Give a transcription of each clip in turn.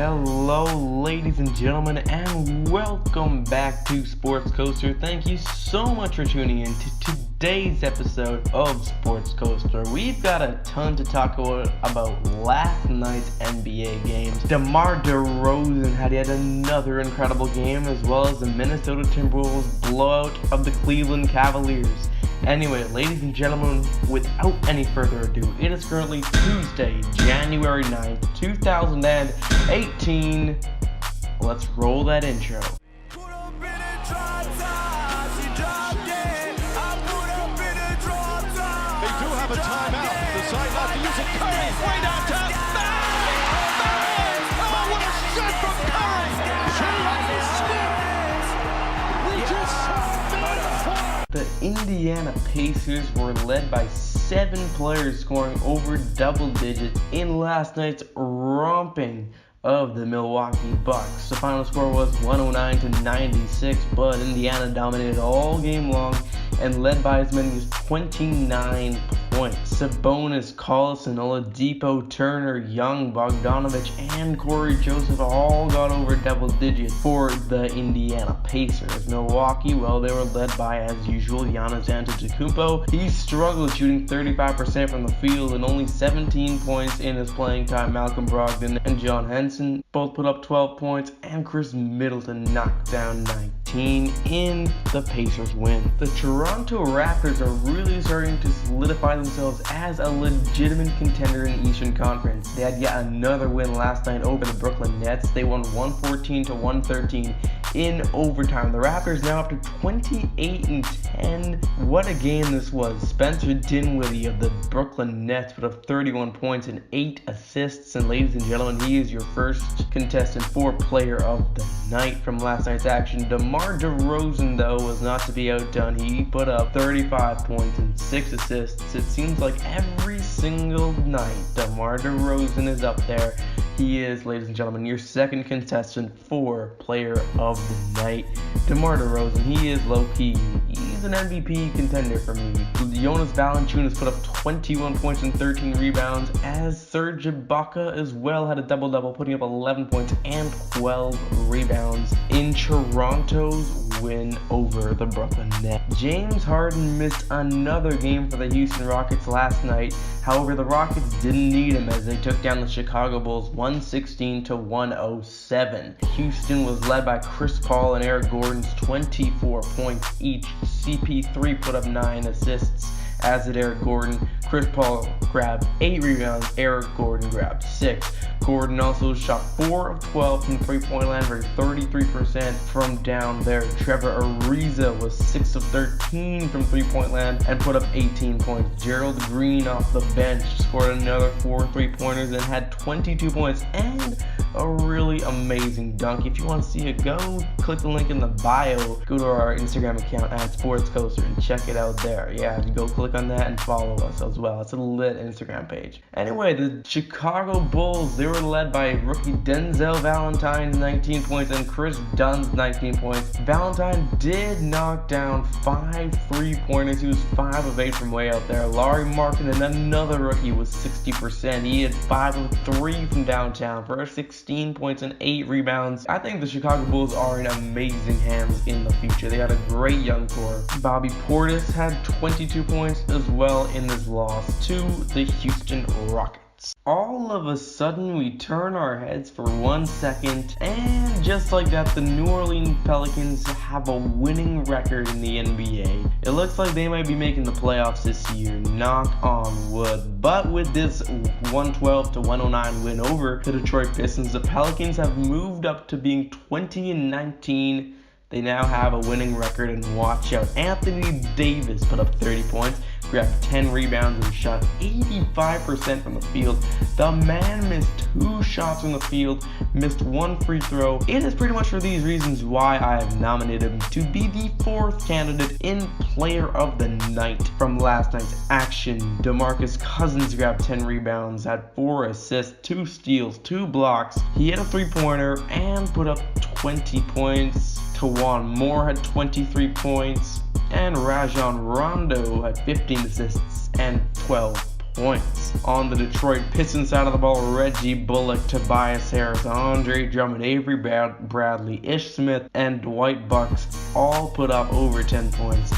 Hello ladies and gentlemen, and welcome back to Sports Coaster. Thank you so much for tuning in to today's episode of Sports Coaster. We've got a ton to talk about last night's NBA games. DeMar DeRozan had yet another incredible game, as well as the Minnesota Timberwolves blowout of the Cleveland Cavaliers. Anyway, ladies and gentlemen, without any further ado, it is currently Tuesday, January 9th, 2018. Let's roll that intro. They do have a timeout. Decide not to use it. Curry, way downtown. Bang! Oh, what a shot from Curry! We just saw The Indiana Pacers were led by 7 players scoring over double digits in last night's romping of the Milwaukee Bucks. The final score was 109-96, but Indiana dominated all game long and led by as many as 29 points. Sabonis, Collison, Oladipo, Turner, Young, Bogdanovich, and Corey Joseph all got over double digits for the Indiana Pacers. Milwaukee, well, they were led by, as usual, Giannis Antetokounmpo. He struggled shooting 35% from the field and only 17 points in his playing time. Malcolm Brogdon and John Henson both put up 12 points, and Chris Middleton knocked down 19 in the Pacers win. The Toronto Raptors are really starting to solidify themselves as a legitimate contender in the Eastern Conference. They had yet another win last night over the Brooklyn Nets. They won 114-113 in overtime. The Raptors now up to 28-10. What a game this was. Spencer Dinwiddie of the Brooklyn Nets put up 31 points and 8 assists. And ladies and gentlemen, he is your first contestant for player of the night from last night's action. DeMar DeRozan, though, was not to be outdone. He put up 35 points and 6 assists. It seems like every single night DeMar DeRozan is up there. He is, ladies and gentlemen, your second contestant for player of the night. DeMar DeRozan, he is low-key. He's an MVP contender for me. Jonas Valanciunas put up 21 points and 13 rebounds, as Serge Ibaka as well had a double-double, putting up 11 points and 12 rebounds in Toronto's win over the Brooklyn Nets. James Harden missed another game for the Houston Rockets last night. However, the Rockets didn't need him as they took down the Chicago Bulls 116-107. Houston was led by Chris Paul and Eric Gordon's 24 points each. CP3 put up 9 assists, as did Eric Gordon. Chris Paul grabbed 8 rebounds, Eric Gordon grabbed 6. Gordon also shot 4 of 12 from three-point land for 33% from down there. Trevor Ariza was 6 of 13 from three-point land and put up 18 points. Gerald Green off the bench scored another 4 three-pointers and had 22 points and a really amazing dunk. If you want to see it, go click the link in the bio. Go to our Instagram account at Sports Coaster and check it out there. Yeah, go click on that and follow us as well. It's a lit Instagram page. Anyway, the Chicago Bulls, they were led by rookie Denzel Valentine's 19 points and Chris Dunn's 19 points. Valentine did knock down 5 3-pointers. He was 5 of 8 from way out there. Larry Markkinen, another rookie, was 60%. He had 5 of 3 from downtown for 16 points and 8 rebounds. I think the Chicago Bulls are in amazing hands in the future. They got a great young core. Bobby Portis had 22 points as well in this loss to the Houston Rockets. All of a sudden, we turn our heads for 1 second, and just like that, the New Orleans Pelicans have a winning record in the NBA. It looks like they might be making the playoffs this year, knock on wood. But with this 112-109 win over the Detroit Pistons, the Pelicans have moved up to being 20-19. They now have a winning record, and watch out. Anthony Davis put up 30 points, grabbed 10 rebounds, and shot 85% from the field. The man missed 2 shots from the field, missed 1 free throw. It is pretty much for these reasons why I have nominated him to be the 4th candidate in Player of the Night from last night's action. DeMarcus Cousins grabbed 10 rebounds, had 4 assists, 2 steals, 2 blocks. He had a 3-pointer and put up 20 points. Tawan Moore had 23 points, and Rajon Rondo had 15 assists and 12 points. On the Detroit Pistons side of the ball, Reggie Bullock, Tobias Harris, Andre Drummond, Avery Bradley, Ish Smith, and Dwight Bucks all put up over 10 points.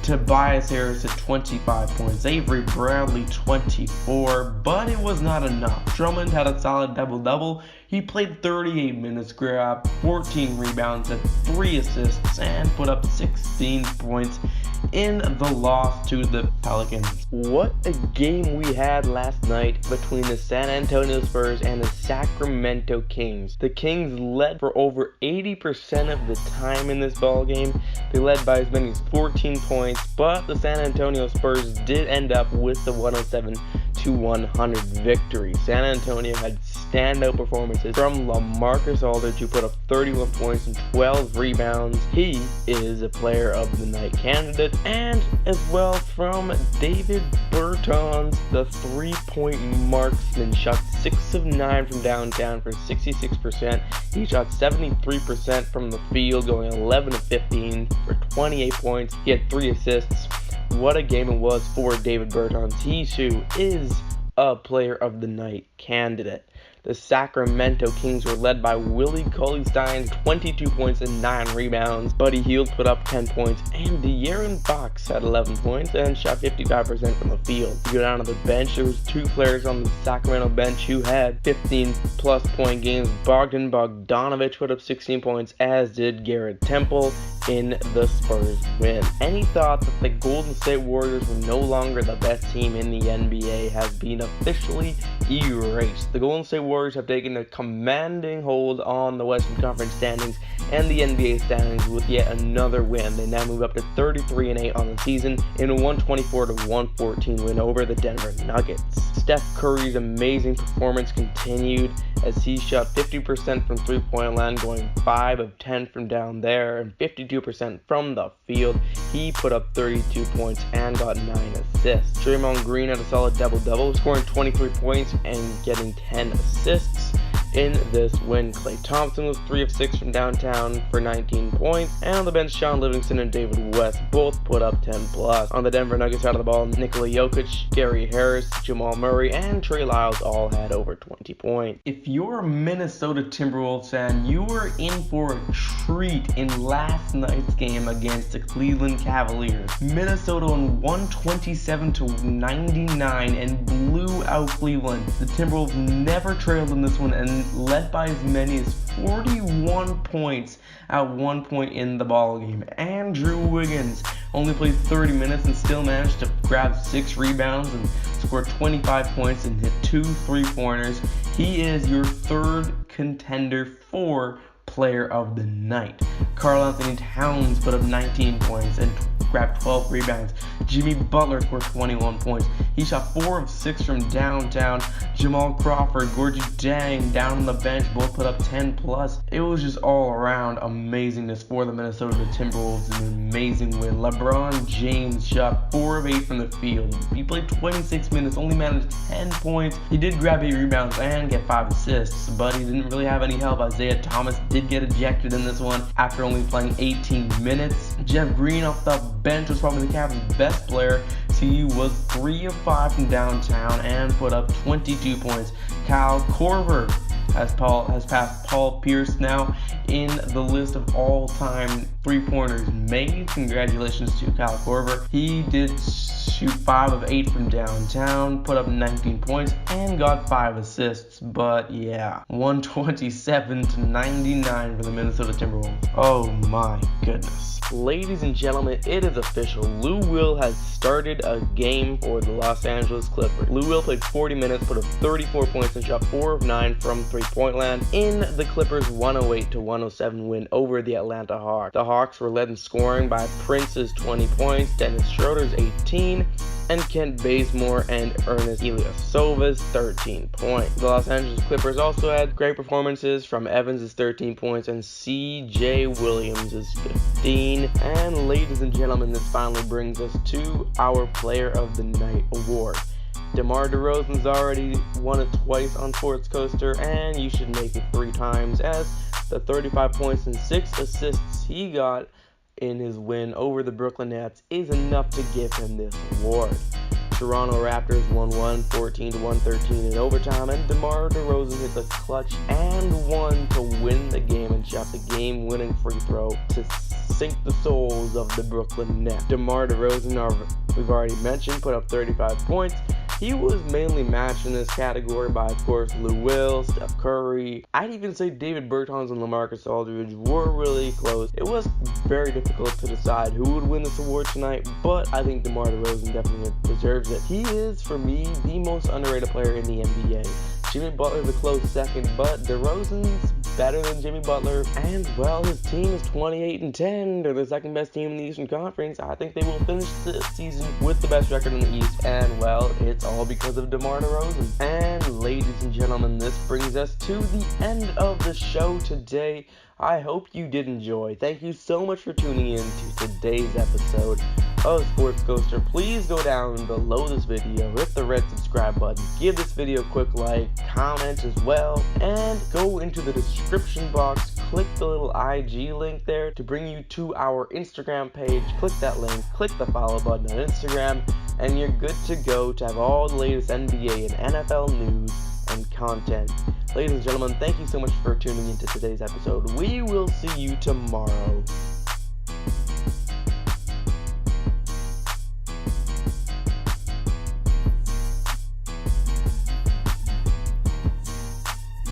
Tobias Harris at 25 points, Avery Bradley 24, but it was not enough. Drummond had a solid double-double. He played 38 minutes, grabbed 14 rebounds, had 3 assists, and put up 16 points in the loss to the Pelicans. What a game we had last night between the San Antonio Spurs and the Sacramento Kings. The Kings led for over 80% of the time in this ball game. They led by as many as 14 points, but the San Antonio Spurs did end up with the 107-100 victory. San Antonio had standout performances from LaMarcus Aldridge, who put up 31 points and 12 rebounds. He is a player of the night candidate, and as well from David Bertans, the 3-point marksman, shot 6 of 9 from downtown for 66%. He shot 73% from the field, going 11 of 15 for 28 points. He had 3 assists. What a game it was for David Bertans. He too is a player of the night candidate. The Sacramento Kings were led by Willie Cauley-Stein, 22 points and 9 rebounds. Buddy Hield put up 10 points, and De'Aaron Fox had 11 points and shot 55% from the field. You go down to the bench, there was 2 players on the Sacramento bench who had 15-plus point games. Bogdan Bogdanović put up 16 points, as did Garrett Temple in the Spurs win. Any thought that the Golden State Warriors were no longer the best team in the NBA has been officially erased. The Golden State Warriors have taken a commanding hold on the Western Conference standings and the NBA standings with yet another win. They now move up to 33-8 on the season in a 124-114 win over the Denver Nuggets. Steph Curry's amazing performance continued as he shot 50% from three-point land, going 5 of 10 from down there and 52% from the field. He put up 32 points and got 9 assists. Draymond Green had a solid double-double, scoring 23 points and getting 10 assists in this win. Klay Thompson was 3 of 6 from downtown for 19 points, and on the bench, Sean Livingston and David West both put up 10 plus. On the Denver Nuggets side of the ball, Nikola Jokic, Gary Harris, Jamal Murray, and Trey Lyles all had over 20 points. If you're a Minnesota Timberwolves fan, you were in for a treat in last night's game against the Cleveland Cavaliers. Minnesota won 127-99 and blew out Cleveland. The Timberwolves never trailed in this one and led by as many as 41 points at one point in the ball game. Andrew Wiggins only played 30 minutes and still managed to grab 6 rebounds and score 25 points and hit 2 3-pointers. He is your third contender for player of the night. Karl Anthony Towns put up 19 points and grabbed 12 rebounds. Jimmy Butler scored 21 points. He shot 4 of 6 from downtown. Jamal Crawford, Gorgie Dang down on the bench both put up 10 plus. It was just all around amazingness for the Minnesota Timberwolves, an amazing win. LeBron James shot 4 of 8 from the field. He played 26 minutes, only managed 10 points. He did grab 8 rebounds and get 5 assists, but he didn't really have any help. Isaiah Thomas did get ejected in this one after only playing 18 minutes. Jeff Green off the bench was probably the Cavs' best player. He was 3 of 5 from downtown and put up 22 points. Kyle Korver has passed Paul Pierce now in the list of all-time three-pointers made. Congratulations to Kyle Korver. He did shoot 5 of 8 from downtown, put up 19 points, and got 5 assists. But yeah, 127-99 for the Minnesota Timberwolves. Oh my goodness. Ladies and gentlemen, it is official. Lou Will has started a game for the Los Angeles Clippers. Lou Will played 40 minutes, put up 34 points, and shot 4 of 9 from three-point land in the Clippers' 108-107 win over the Atlanta Hawks. The Hawks were led in scoring by Prince's 20 points, Dennis Schroeder's 18, and Kent Bazemore and Ernest Ilyasova's 13 points. The Los Angeles Clippers also had great performances from Evans' 13 points and C.J. Williams' 15. And ladies and gentlemen, this finally brings us to our Player of the Night award. DeMar DeRozan's already won it twice on Sports Coaster, and you should make it 3 times, as the 35 points and 6 assists he got in his win over the Brooklyn Nets is enough to give him this award. Toronto Raptors won 114-113 in overtime, and DeMar DeRozan hit the clutch and one to win the game and shot the game-winning free throw to sink the souls of the Brooklyn Nets. DeMar DeRozan, we've already mentioned, put up 35 points. He was mainly matched in this category by, of course, Lou Will, Steph Curry. I'd even say David Bertans and LaMarcus Aldridge were really close. It was very difficult to decide who would win this award tonight, but I think DeMar DeRozan definitely deserves it. He is, for me, the most underrated player in the NBA. Jimmy Butler's a close second, but DeRozan's better than Jimmy Butler, and well, his team is 28-10. They're the second best team in the Eastern Conference. I think they will finish the season with the best record in the East, and well, it's all because of DeMar DeRozan. And ladies and gentlemen, this brings us to the end of the show today. I hope you did enjoy. Thank you so much for tuning in to today's episode of Sports Coaster. Please go down below this video, hit the red subscribe button, give this video a quick like, comment as well, and go into the description box, click the little IG link there to bring you to our Instagram page. Click that link, click the follow button on Instagram, and you're good to go to have all the latest NBA and NFL news and content. Ladies and gentlemen, thank you so much for tuning into today's episode. We will see you tomorrow.